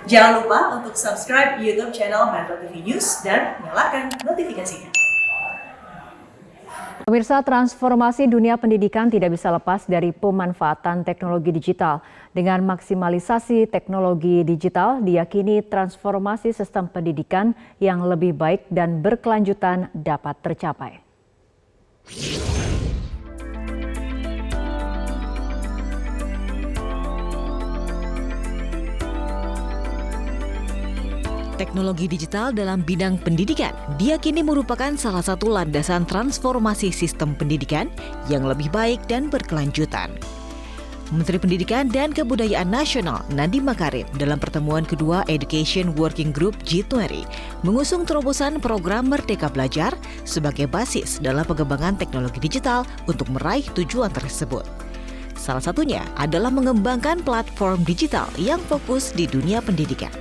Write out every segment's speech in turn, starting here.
Jangan lupa untuk subscribe YouTube channel Metro TV News dan nyalakan notifikasinya. Pemirsa, transformasi dunia pendidikan tidak bisa lepas dari pemanfaatan teknologi digital. Dengan maksimalisasi teknologi digital, diyakini transformasi sistem pendidikan yang lebih baik dan berkelanjutan dapat tercapai. Teknologi digital dalam bidang pendidikan diyakini merupakan salah satu landasan transformasi sistem pendidikan yang lebih baik dan berkelanjutan. Menteri Pendidikan dan Kebudayaan Nasional Nadiem Makarim dalam pertemuan kedua Education Working Group G20 mengusung terobosan program Merdeka Belajar sebagai basis dalam pengembangan teknologi digital untuk meraih tujuan tersebut. Salah satunya adalah mengembangkan platform digital yang fokus di dunia pendidikan.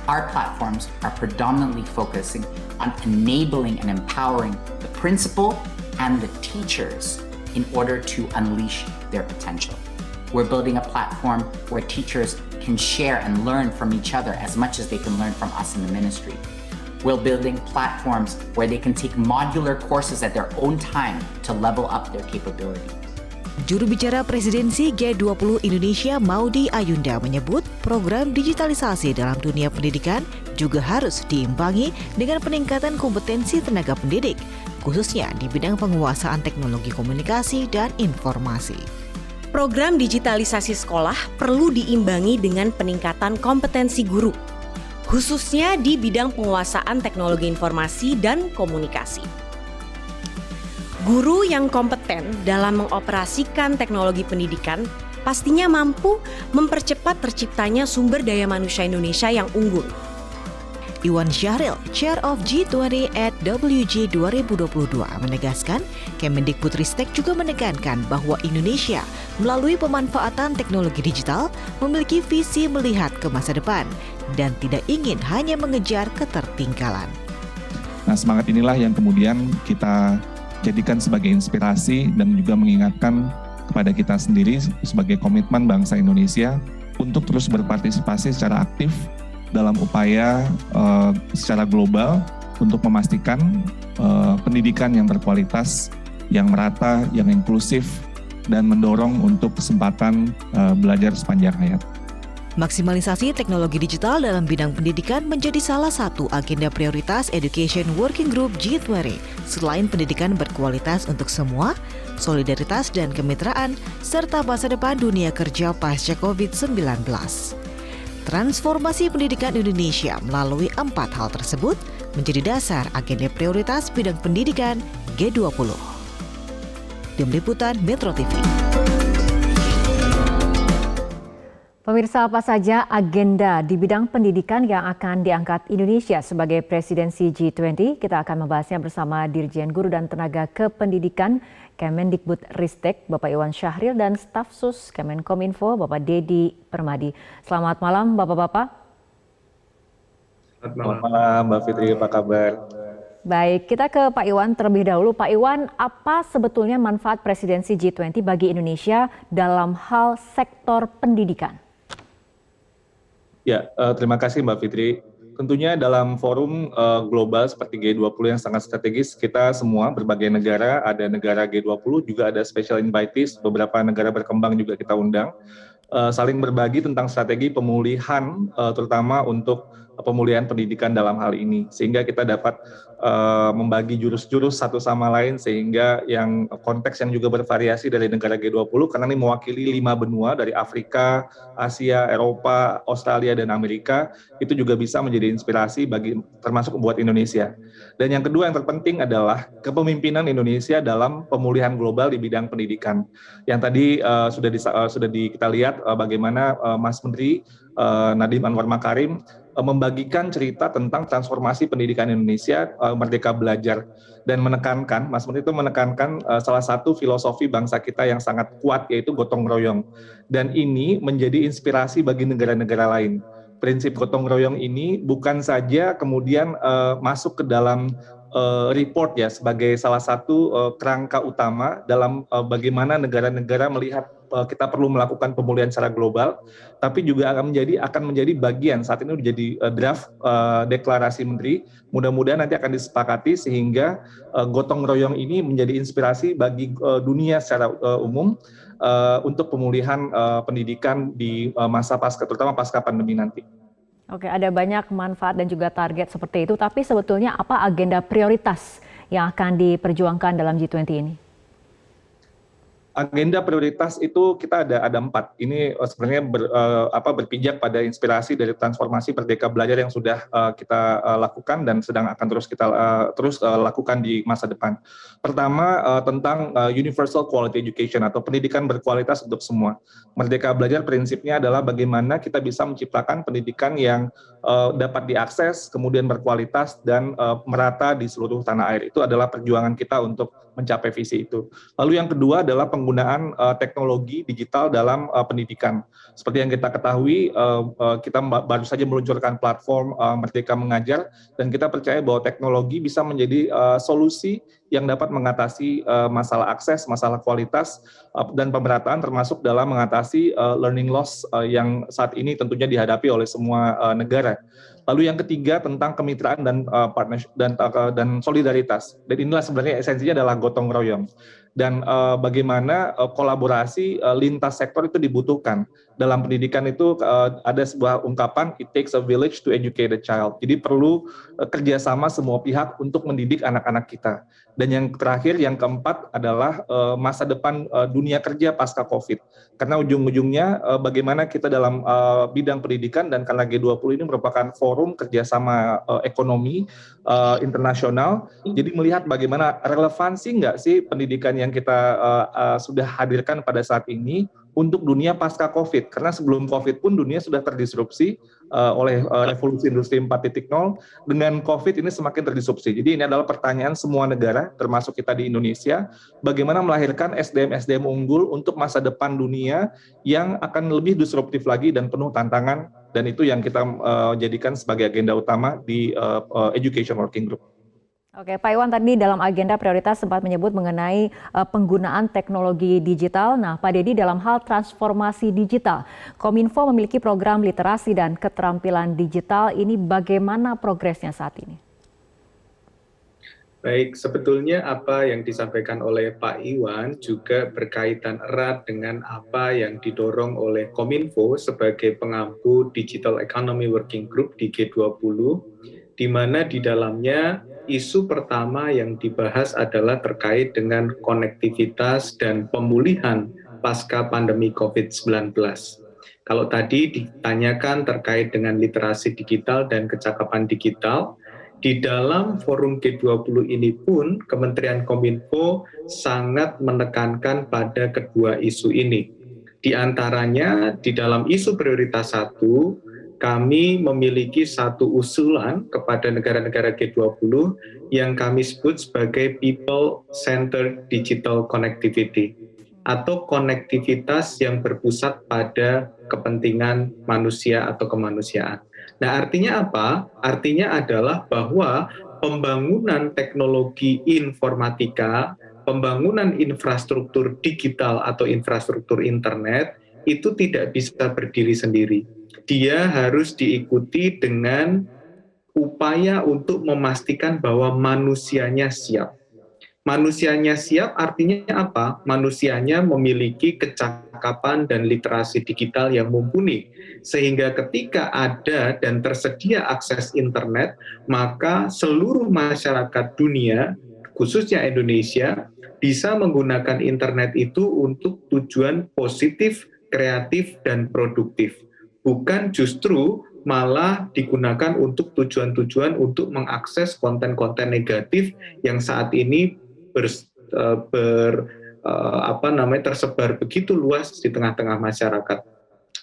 Our platforms are predominantly focusing on enabling and empowering the principal and the teachers in order to unleash their potential. We're building a platform where teachers can share and learn from each other as much as they can learn from us in the ministry. We're building platforms where they can take modular courses at their own time to level up their capability. Juru bicara Presidensi G20 Indonesia Maudy Ayunda menyebut program digitalisasi dalam dunia pendidikan juga harus diimbangi dengan peningkatan kompetensi tenaga pendidik, khususnya di bidang penguasaan teknologi komunikasi dan informasi. Program digitalisasi sekolah perlu diimbangi dengan peningkatan kompetensi guru, khususnya di bidang penguasaan teknologi informasi dan komunikasi. Guru yang kompeten dalam mengoperasikan teknologi pendidikan pastinya mampu mempercepat terciptanya sumber daya manusia Indonesia yang unggul. Iwan Syahril, Chair of G20 at WG 2022 menegaskan, Kemendikbudristek juga menekankan bahwa Indonesia melalui pemanfaatan teknologi digital memiliki visi melihat ke masa depan dan tidak ingin hanya mengejar ketertinggalan. Nah, semangat inilah yang kemudian kita jadikan sebagai inspirasi dan juga mengingatkan kepada kita sendiri sebagai komitmen bangsa Indonesia untuk terus berpartisipasi secara aktif dalam upaya secara global untuk memastikan pendidikan yang berkualitas, yang merata, yang inklusif, dan mendorong untuk kesempatan belajar sepanjang hayat. Maksimalisasi teknologi digital dalam bidang pendidikan menjadi salah satu agenda prioritas Education Working Group G20. Selain pendidikan berkualitas untuk semua, solidaritas dan kemitraan, serta masa depan dunia kerja pasca COVID-19. Transformasi pendidikan Indonesia melalui 4 hal tersebut menjadi dasar agenda prioritas bidang pendidikan G20. Tim Liputan Metro TV. Pemirsa, apa saja agenda di bidang pendidikan yang akan diangkat Indonesia sebagai presidensi G20? Kita akan membahasnya bersama Dirjen Guru dan Tenaga Kependidikan Kemendikbudristek Bapak Iwan Syahril dan staf sus Kemenkominfo Bapak Dedi Permadi. Selamat malam Bapak-Bapak. Selamat malam Mbak Fitri, apa kabar? Baik, kita ke Pak Iwan terlebih dahulu. Pak Iwan, apa sebetulnya manfaat presidensi G20 bagi Indonesia dalam hal sektor pendidikan? Ya, terima kasih Mbak Fitri. Tentunya dalam forum global seperti G20 yang sangat strategis, kita semua berbagai negara, ada negara G20, juga ada special invitees, beberapa negara berkembang juga kita undang, saling berbagi tentang strategi pemulihan, terutama untuk pemulihan pendidikan dalam hal ini, sehingga kita dapat membagi jurus-jurus satu sama lain, sehingga yang konteks yang juga bervariasi dari negara G20, karena ini mewakili 5 benua dari Afrika, Asia, Eropa, Australia, dan Amerika, itu juga bisa menjadi inspirasi bagi termasuk buat Indonesia. Dan yang kedua yang terpenting adalah kepemimpinan Indonesia dalam pemulihan global di bidang pendidikan. Yang tadi kita lihat bagaimana Mas Menteri Nadiem Anwar Makarim membagikan cerita tentang transformasi pendidikan Indonesia, Merdeka Belajar, dan menekankan, Mas Menteri itu menekankan salah satu filosofi bangsa kita yang sangat kuat, yaitu gotong royong. Dan ini menjadi inspirasi bagi negara-negara lain. Prinsip gotong royong ini bukan saja kemudian masuk ke dalam report ya sebagai salah satu kerangka utama dalam bagaimana negara-negara melihat kita perlu melakukan pemulihan secara global, tapi juga akan menjadi bagian. Saat ini menjadi draft deklarasi menteri. Mudah-mudahan nanti akan disepakati sehingga gotong royong ini menjadi inspirasi bagi dunia secara umum untuk pemulihan pendidikan di masa terutama pasca pandemi nanti. Oke, ada banyak manfaat dan juga target seperti itu, tapi sebetulnya apa agenda prioritas yang akan diperjuangkan dalam G20 ini? Agenda prioritas itu kita ada 4. Ini sebenarnya berpijak pada inspirasi dari transformasi Merdeka Belajar yang sudah kita lakukan dan sedang akan terus lakukan di masa depan. Pertama tentang universal quality education atau pendidikan berkualitas untuk semua. Merdeka Belajar prinsipnya adalah bagaimana kita bisa menciptakan pendidikan yang dapat diakses, kemudian berkualitas dan merata di seluruh tanah air. Itu adalah perjuangan kita untuk mencapai visi itu. Lalu yang kedua adalah penggunaan teknologi digital dalam pendidikan. Seperti yang kita ketahui, kita baru saja meluncurkan platform Merdeka Mengajar, dan kita percaya bahwa teknologi bisa menjadi solusi yang dapat mengatasi masalah akses, masalah kualitas, dan pemerataan, termasuk dalam mengatasi learning loss yang saat ini tentunya dihadapi oleh semua negara. Lalu yang ketiga tentang kemitraan dan partnership dan solidaritas. Dan inilah sebenarnya esensinya adalah gotong royong. Dan bagaimana kolaborasi lintas sektor itu dibutuhkan. Dalam pendidikan itu ada sebuah ungkapan, it takes a village to educate a child. Jadi perlu kerjasama semua pihak untuk mendidik anak-anak kita. Dan yang terakhir, yang keempat adalah masa depan dunia kerja pasca COVID. Karena ujung-ujungnya bagaimana kita dalam bidang pendidikan, dan karena G20 ini merupakan forum kerjasama ekonomi internasional, jadi melihat bagaimana relevansi nggak sih pendidikan yang kita sudah hadirkan pada saat ini untuk dunia pasca COVID. Karena sebelum COVID pun dunia sudah terdisrupsi oleh revolusi industri 4.0, dengan COVID ini semakin terdisrupsi. Jadi ini adalah pertanyaan semua negara, termasuk kita di Indonesia, bagaimana melahirkan SDM-SDM unggul untuk masa depan dunia yang akan lebih disruptif lagi dan penuh tantangan, dan itu yang kita jadikan sebagai agenda utama di Education Working Group. Oke, Pak Iwan tadi dalam agenda prioritas sempat menyebut mengenai penggunaan teknologi digital. Nah, Pak Dedi, dalam hal transformasi digital, Kominfo memiliki program literasi dan keterampilan digital. Ini bagaimana progresnya saat ini? Baik, sebetulnya apa yang disampaikan oleh Pak Iwan juga berkaitan erat dengan apa yang didorong oleh Kominfo sebagai pengampu Digital Economy Working Group di G20, di mana di dalamnya isu pertama yang dibahas adalah terkait dengan konektivitas dan pemulihan pasca pandemi COVID-19. Kalau tadi ditanyakan terkait dengan literasi digital dan kecakapan digital, di dalam forum G20 ini pun Kementerian Kominfo sangat menekankan pada kedua isu ini. Di antaranya di dalam isu prioritas 1, kami memiliki satu usulan kepada negara-negara G20 yang kami sebut sebagai People-Centered Digital Connectivity, atau konektivitas yang berpusat pada kepentingan manusia atau kemanusiaan. Nah, artinya apa? Artinya adalah bahwa pembangunan teknologi informatika, pembangunan infrastruktur digital atau infrastruktur internet itu tidak bisa berdiri sendiri. Dia harus diikuti dengan upaya untuk memastikan bahwa manusianya siap. Manusianya siap artinya apa? Manusianya memiliki kecakapan dan literasi digital yang mumpuni. Sehingga ketika ada dan tersedia akses internet, maka seluruh masyarakat dunia, khususnya Indonesia, bisa menggunakan internet itu untuk tujuan positif, kreatif, dan produktif. Bukan justru malah digunakan untuk tujuan-tujuan untuk mengakses konten-konten negatif yang saat ini tersebar begitu luas di tengah-tengah masyarakat.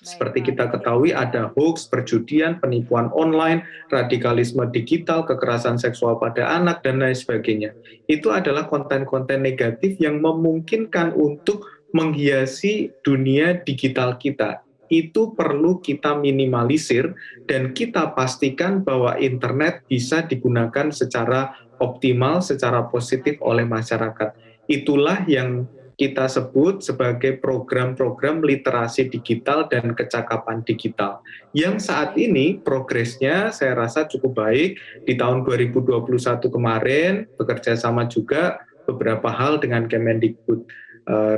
Seperti kita ketahui ada hoax, perjudian, penipuan online, radikalisme digital, kekerasan seksual pada anak, dan lain sebagainya. Itu adalah konten-konten negatif yang memungkinkan untuk menghiasi dunia digital kita. Itu perlu kita minimalisir dan kita pastikan bahwa internet bisa digunakan secara optimal, secara positif oleh masyarakat. Itulah yang kita sebut sebagai program-program literasi digital dan kecakapan digital. Yang saat ini progresnya saya rasa cukup baik. Di tahun 2021 kemarin bekerja sama juga beberapa hal dengan Kemendikbud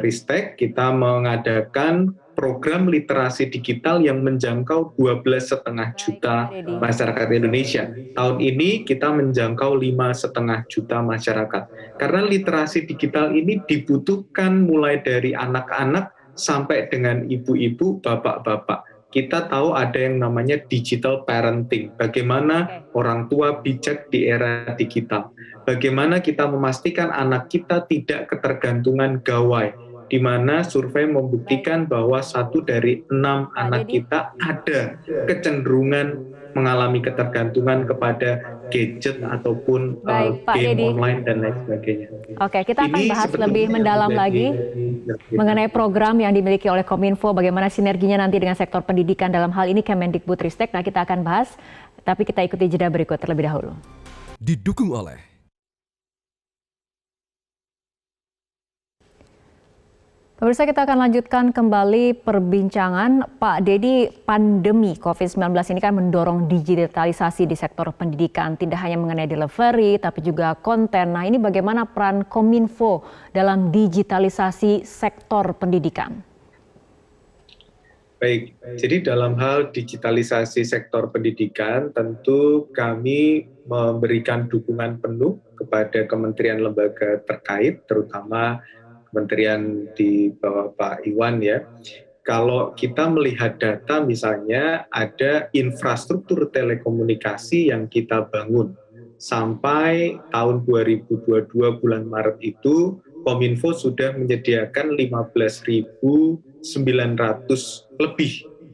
Ristek, kita mengadakan program literasi digital yang menjangkau 12,5 juta masyarakat Indonesia. Tahun ini kita menjangkau 5,5 juta masyarakat. Karena literasi digital ini dibutuhkan mulai dari anak-anak sampai dengan ibu-ibu, bapak-bapak. Kita tahu ada yang namanya digital parenting. Bagaimana orang tua bijak di era digital. Bagaimana kita memastikan anak kita tidak ketergantungan gawai, di mana survei membuktikan bahwa 1 dari 6 anak kita ada kecenderungan mengalami ketergantungan kepada gadget ataupun game online dan lain sebagainya. Oke, kita akan bahas lebih mendalam lagi mengenai program yang dimiliki oleh Kominfo, bagaimana sinerginya nanti dengan sektor pendidikan, dalam hal ini Kemendikbud Ristek. Nah, kita akan bahas, tapi kita ikuti jeda berikut terlebih dahulu. Didukung oleh Pemirsa, kita akan lanjutkan kembali perbincangan. Pak Dedi, pandemi COVID-19 ini kan mendorong digitalisasi di sektor pendidikan, tidak hanya mengenai delivery, tapi juga konten. Nah, ini bagaimana peran Kominfo dalam digitalisasi sektor pendidikan? Baik, jadi dalam hal digitalisasi sektor pendidikan, tentu kami memberikan dukungan penuh kepada kementerian lembaga terkait, terutama kementerian di bawah Pak Iwan ya. Kalau kita melihat data misalnya ada infrastruktur telekomunikasi yang kita bangun. Sampai tahun 2022 bulan Maret itu Kominfo sudah menyediakan 15.900 lebih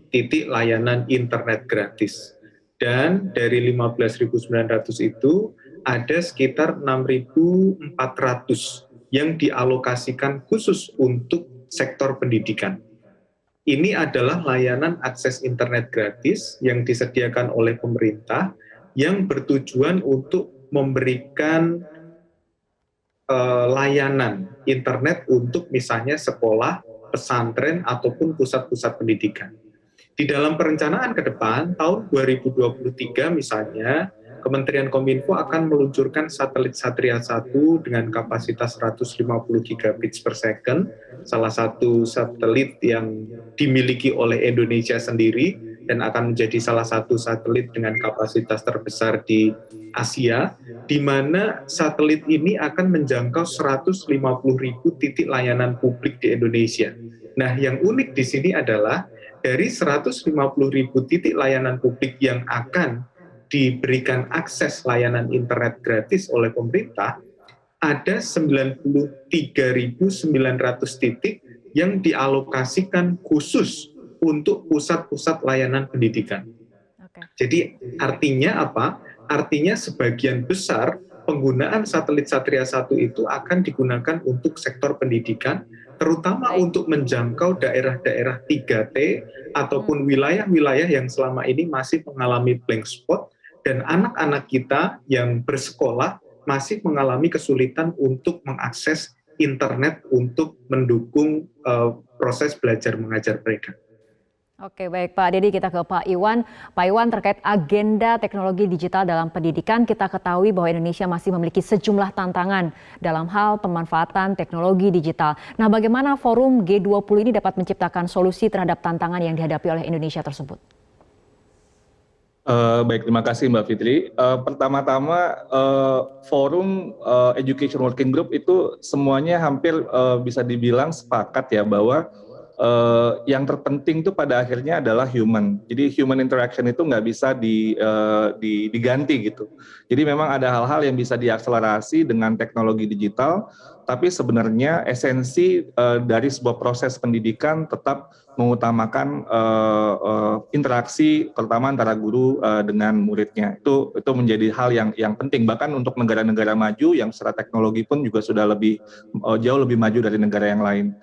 titik layanan internet gratis. Dan dari 15.900 itu ada sekitar 6.400 yang dialokasikan khusus untuk sektor pendidikan. Ini adalah layanan akses internet gratis yang disediakan oleh pemerintah yang bertujuan untuk memberikan layanan internet untuk misalnya sekolah, pesantren, ataupun pusat-pusat pendidikan. Di dalam perencanaan ke depan, tahun 2023 misalnya, Kementerian Kominfo akan meluncurkan satelit Satria 1 dengan kapasitas 150 gigabits per second, salah satu satelit yang dimiliki oleh Indonesia sendiri dan akan menjadi salah satu satelit dengan kapasitas terbesar di Asia, di mana satelit ini akan menjangkau 150.000 titik layanan publik di Indonesia. Nah, yang unik di sini adalah dari 150.000 titik layanan publik yang akan diberikan akses layanan internet gratis oleh pemerintah, ada 93.900 titik yang dialokasikan khusus untuk pusat-pusat layanan pendidikan. Jadi artinya apa? Artinya sebagian besar penggunaan satelit Satria 1 itu akan digunakan untuk sektor pendidikan, terutama untuk menjangkau daerah-daerah 3T ataupun wilayah-wilayah yang selama ini masih mengalami blank spot, dan anak-anak kita yang bersekolah masih mengalami kesulitan untuk mengakses internet untuk mendukung proses belajar mengajar mereka. Oke, baik Pak Dedi, kita ke Pak Iwan. Pak Iwan, terkait agenda teknologi digital dalam pendidikan, kita ketahui bahwa Indonesia masih memiliki sejumlah tantangan dalam hal pemanfaatan teknologi digital. Nah, bagaimana forum G20 ini dapat menciptakan solusi terhadap tantangan yang dihadapi oleh Indonesia tersebut? Baik, terima kasih Mbak Fitri. Pertama-tama, forum Education Working Group itu semuanya hampir bisa dibilang sepakat ya bahwa yang terpenting itu pada akhirnya adalah human. Jadi human interaction itu nggak bisa diganti gitu. Jadi memang ada hal-hal yang bisa diakselerasi dengan teknologi digital, tapi sebenarnya esensi dari sebuah proses pendidikan tetap mengutamakan interaksi terutama antara guru dengan muridnya. Itu menjadi hal yang penting, bahkan untuk negara-negara maju yang secara teknologi pun juga sudah jauh lebih maju dari negara yang lain.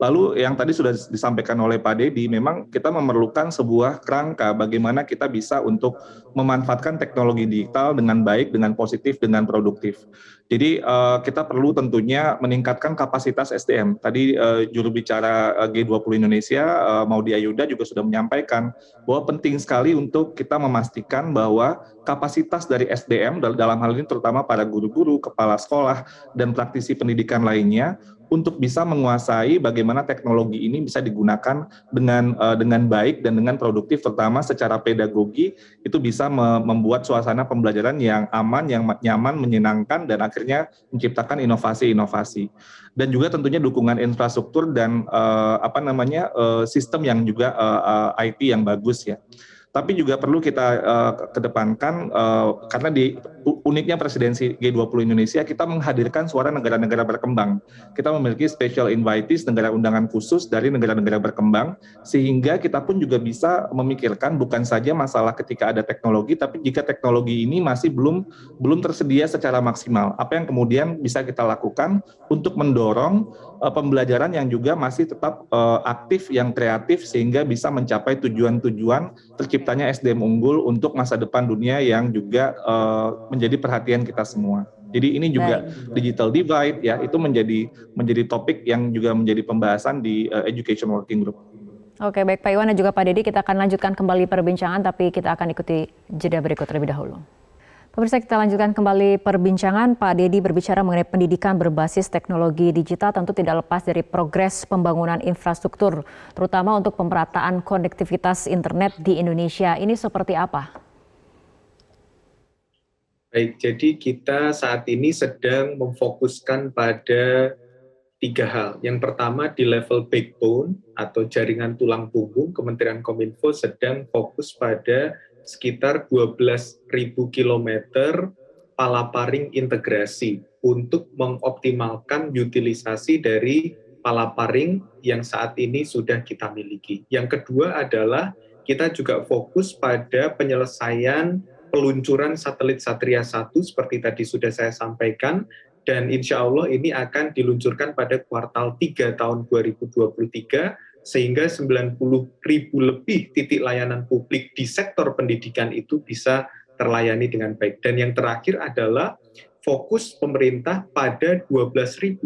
Lalu yang tadi sudah disampaikan oleh Pak Dedi, memang kita memerlukan sebuah kerangka bagaimana kita bisa untuk memanfaatkan teknologi digital dengan baik, dengan positif, dengan produktif. Jadi kita perlu tentunya bagaimana meningkatkan kapasitas SDM. Tadi juru bicara G20 Indonesia, Maudy Ayuda juga sudah menyampaikan bahwa penting sekali untuk kita memastikan bahwa kapasitas dari SDM dalam hal ini terutama para guru-guru, kepala sekolah, dan praktisi pendidikan lainnya untuk bisa menguasai bagaimana teknologi ini bisa digunakan dengan baik dan dengan produktif, terutama secara pedagogi itu bisa membuat suasana pembelajaran yang aman, yang nyaman, menyenangkan, dan akhirnya menciptakan inovasi-inovasi. Dan juga tentunya dukungan infrastruktur dan sistem yang juga IT yang bagus ya. Tapi juga perlu kita kedepankan karena di uniknya presidensi G20 Indonesia kita menghadirkan suara negara-negara berkembang. Kita memiliki special invitees, negara undangan khusus dari negara-negara berkembang, sehingga kita pun juga bisa memikirkan bukan saja masalah ketika ada teknologi, tapi jika teknologi ini masih belum tersedia secara maksimal, apa yang kemudian bisa kita lakukan untuk mendorong pembelajaran yang juga masih tetap aktif, yang kreatif, sehingga bisa mencapai tujuan-tujuan terciptanya SDM unggul untuk masa depan dunia yang juga menjadi perhatian kita semua. Jadi ini juga digital divide ya, itu menjadi topik yang juga menjadi pembahasan di Education Working Group. Oke, baik Pak Iwan dan juga Pak Dedi, kita akan lanjutkan kembali perbincangan, tapi kita akan ikuti jeda berikut terlebih dahulu. Pemirsa, kita lanjutkan kembali perbincangan. Pak Dedi berbicara mengenai pendidikan berbasis teknologi digital tentu tidak lepas dari progres pembangunan infrastruktur, terutama untuk pemerataan konektivitas internet di Indonesia. Ini seperti apa? Baik, jadi kita saat ini sedang memfokuskan pada 3 hal. Yang pertama di level backbone atau jaringan tulang punggung, Kementerian Kominfo sedang fokus pada sekitar 12.000 kilometer palaparing integrasi untuk mengoptimalkan utilisasi dari palaparing yang saat ini sudah kita miliki. Yang kedua adalah kita juga fokus pada penyelesaian peluncuran satelit Satria 1 seperti tadi sudah saya sampaikan, dan insya Allah ini akan diluncurkan pada kuartal 3 tahun 2023, sehingga 90.000 lebih titik layanan publik di sektor pendidikan itu bisa terlayani dengan baik. Dan yang terakhir adalah fokus pemerintah pada 12.548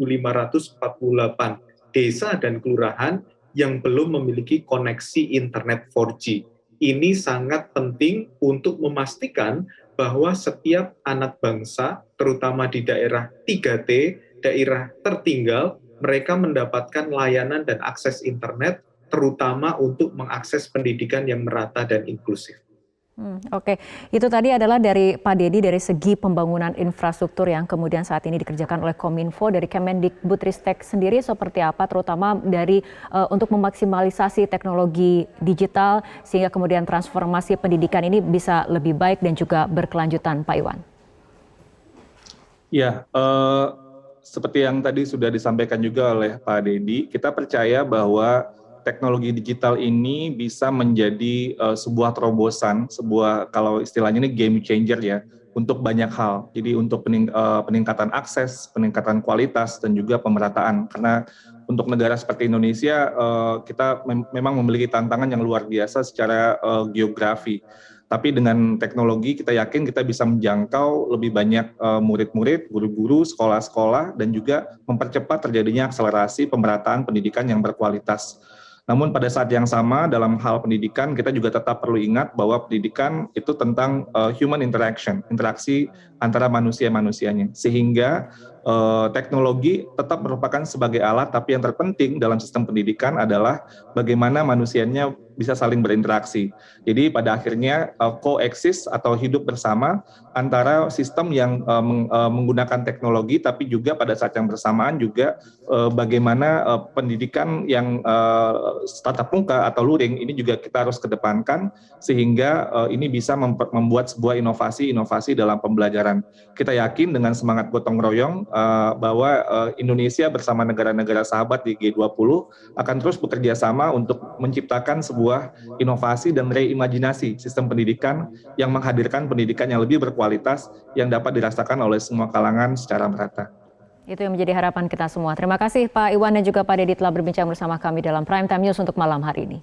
desa dan kelurahan yang belum memiliki koneksi internet 4G. Ini sangat penting untuk memastikan bahwa setiap anak bangsa, terutama di daerah 3T, daerah tertinggal, mereka mendapatkan layanan dan akses internet, terutama untuk mengakses pendidikan yang merata dan inklusif. Oke, itu tadi adalah dari Pak Dedi dari segi pembangunan infrastruktur yang kemudian saat ini dikerjakan oleh Kominfo. Dari Kemendikbudristek sendiri seperti apa, terutama dari untuk memaksimalisasi teknologi digital sehingga kemudian transformasi pendidikan ini bisa lebih baik dan juga berkelanjutan, Pak Iwan? Ya, seperti yang tadi sudah disampaikan juga oleh Pak Dedi, kita percaya bahwa teknologi digital ini bisa menjadi sebuah terobosan, kalau istilahnya ini game changer ya, untuk banyak hal. Jadi untuk peningkatan akses, peningkatan kualitas, dan juga pemerataan. Karena untuk negara seperti Indonesia, kita memang memiliki tantangan yang luar biasa secara geografi. Tapi dengan teknologi kita yakin kita bisa menjangkau lebih banyak murid-murid, guru-guru, sekolah-sekolah, dan juga mempercepat terjadinya akselerasi pemerataan pendidikan yang berkualitas. Namun pada saat yang sama dalam hal pendidikan kita juga tetap perlu ingat bahwa pendidikan itu tentang human interaction, interaksi antara manusia-manusianya. Sehingga teknologi tetap merupakan sebagai alat, tapi yang terpenting dalam sistem pendidikan adalah bagaimana manusianya bisa saling berinteraksi. Jadi pada akhirnya coexist atau hidup bersama antara sistem yang menggunakan teknologi, tapi juga pada saat yang bersamaan juga bagaimana pendidikan yang tatap muka atau luring ini juga kita harus kedepankan sehingga ini bisa membuat sebuah inovasi dalam pembelajaran. Kita yakin dengan semangat gotong royong bahwa Indonesia bersama negara-negara sahabat di G20 akan terus bekerja sama untuk menciptakan sebuah inovasi dan reimajinasi sistem pendidikan yang menghadirkan pendidikan yang lebih berkualitas yang dapat dirasakan oleh semua kalangan secara merata. Itu yang menjadi harapan kita semua. Terima kasih Pak Iwan dan juga Pak Dedi telah berbincang bersama kami dalam Prime Time News untuk malam hari ini.